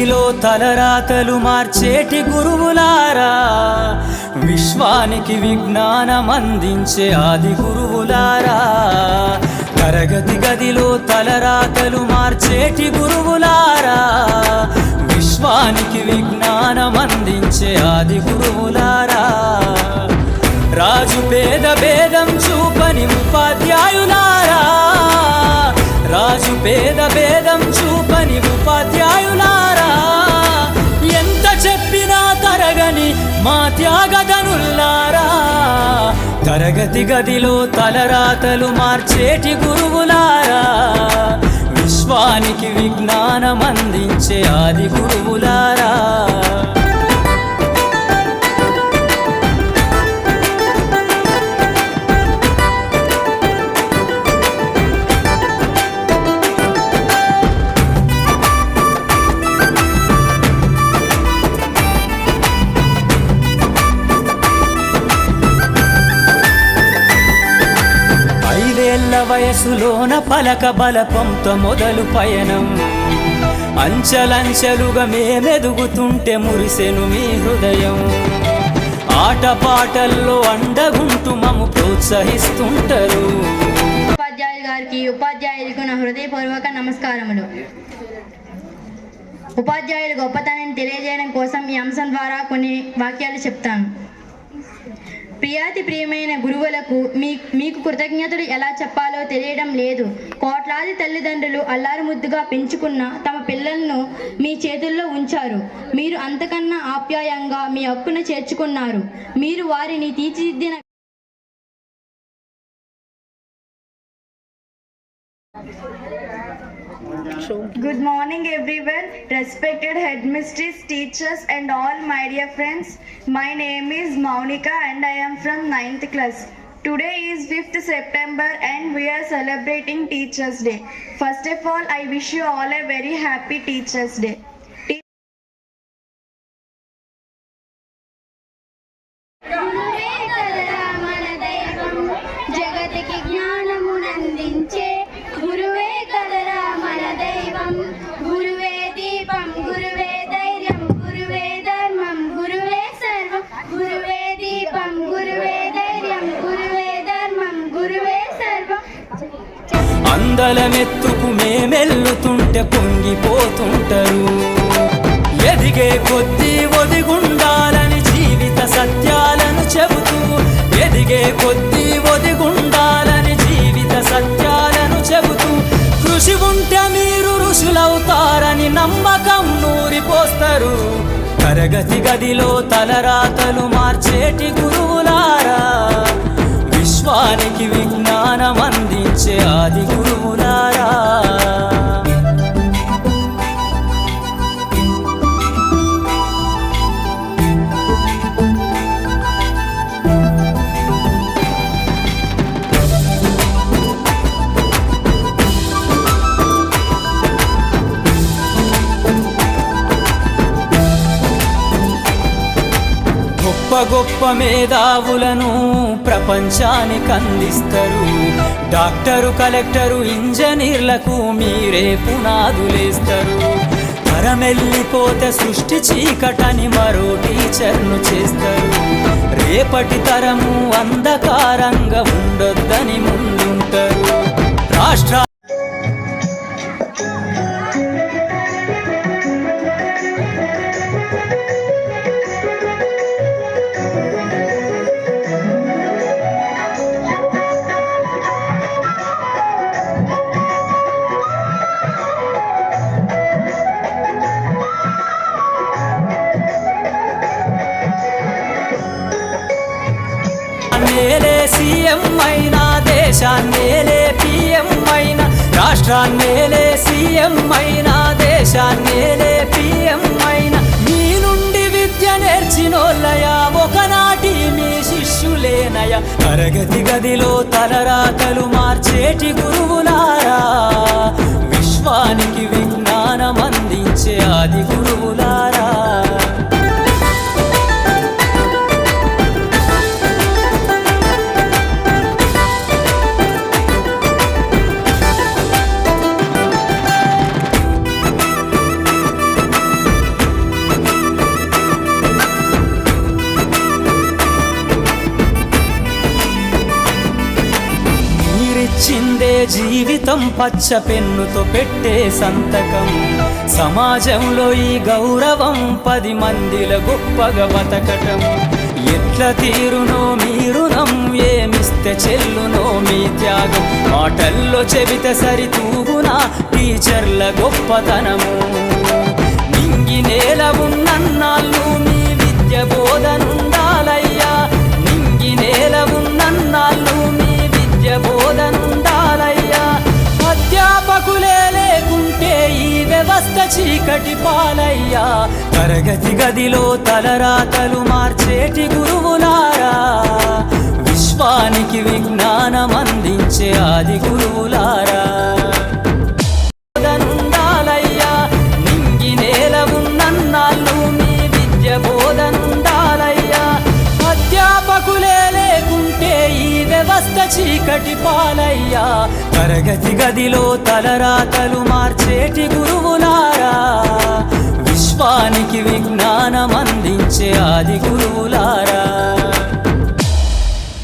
గదిలో తలరాతలు మార్చేటి గురువులారా, విశ్వానికి విజ్ఞానం అందించే ఆది గురువులారా. తరగతి గదిలో తలరాతలు మార్చేటి గురువులారా, విశ్వానికి విజ్ఞానం అందించే ఆది గురువులారా. రాజు పేద భేదం చూపని ఉపాధ్యాయులారా, రాజు పేద భేదం చూపని ఉపాధ్యాయులారా. ఎంత చెప్పినా తరగని మా త్యాగధనుల్లారా, తరగతి గదిలో తలరాతలు మార్చేటి గురువులారా, విశ్వానికి విజ్ఞానం అందించే ఆది గురువులారా. వయసులోన పలక బలపంతో మొదలు పయనం, అంచెలంచెలుగా మేమెదుగుతుంటే మురిసెను మీ హృదయం. ఆటపాటల్లో అండగుంటూ మమ్ము ప్రోత్సహిస్తుంటారు. ఉపాధ్యాయులు గారికి, ఉపాధ్యాయులకు నా హృదయపూర్వక నమస్కారములు. ఉపాధ్యాయుల గొప్పతనాన్ని తెలియజేయడం కోసం ఈ అంశం ద్వారా కొన్ని వాక్యాలు చెప్తాను. ప్రియాతి ప్రియమైన గురువులకు మీకు కృతజ్ఞతలు ఎలా చెప్పాలో తెలియడం లేదు. కోట్లాది తల్లిదండ్రులు అల్లారు ముద్దుగా పెంచుకున్న తమ పిల్లలను మీ చేతుల్లో ఉంచారు. మీరు అంతకన్నా ఆప్యాయంగా మీ హక్కును చేర్చుకున్నారు. మీరు వారిని తీర్చిదిద్దిన Good morning everyone, respected headmistress, teachers and all my dear friends. My name is Maunika and I am from 9th class. Today is 5th September and we are celebrating Teachers Day. First of all, I wish you all a very happy Teachers Day. అందలమెత్తుకు మేమెల్లుతుంటే పొంగిపోతుంటారు. ఎదిగే కొద్దీ ఒదిగుండాలని జీవిత సత్యాలను చెబుతూ, ఎదిగే కొద్దీ ఒదిగుండాలని జీవిత సత్యాలను చెబుతూ, కృషి ఉంటే మీరు ఋషులవుతారని నమ్మకం నూరిపోస్తారు. తరగతి గదిలో తలరాతలు మార్చేటి గురువులారా, విశ్వానికి విజ్ఞానం అందించే ఆది గురువులారా. గొప్ప గొప్ప మేధావులను ప్రపంచానికి అందిస్తారు. డాక్టరు, కలెక్టరు, ఇంజనీర్లకు మీరే పునాదులేస్తారు. తరమెల్లిపోతే సృష్టి చీకటని మరో టీచర్ను చేస్తారు. రేపటి తరము అంధకారంగా ఉండొద్దని ముందుంటారు. రాష్ట్ర నేలే సీఎం అయినా, దేశాన్నేలే పిఎం అయినా, రాష్ట్రాన్నేలే సీఎం అయినా, దేశాన్నేలే పిఎం అయినా, మీ నుండి విద్య నేర్చినోళ్ళయా ఒకనాటి మీ శిష్యులేనయ. తరగతి గదిలో తలరాతలు మార్చేటి గురువులారా, విశ్వానికి విజ్ఞానం అందించే ఆది గురువులారా. జీవితం పచ్చ పెన్నుతో పెట్టే సంతకం. సమాజంలో ఈ గౌరవం 10 మందిల గొప్పగా బతకటం. ఎట్ల తీరునో మీ రుణం, ఏమిస్తే చెల్లునో మీ త్యాగం. మాటల్లో చెబితే సరితూగునా టీచర్ల గొప్పతనము. నింగి నేల ఉన్నన్నాళ్ళు మీ విద్య బోధనుండాలయ్యా. నింగి నేల ఉన్నన్నాళ్ళు మీ విద్య బోధనుండాలయ్యా. అధ్యాపకులే లేకుంటే ఈ వ్యవస్థ చీకటి పాలయ్యా. తరగతి గదిలో తలరాతలు మార్చేటి గురువులారా, విశ్వానికి విజ్ఞానం అందించే ఆది గురువులారా. బోధనుండాలయ్యా. నింగి నేల ఉన్నన్నాళ్ళు మీ విద్య బోధనుండాలయ్యా. అధ్యాపకులే లేకుంటే ఈ వ్యవస్థ చీకటి పాలయ్యా. తరగతి గదిలో తలరాతలు మార్చేటి గురువులారా, విశ్వానికి విజ్ఞానం అందించే ఆది గురువులారా.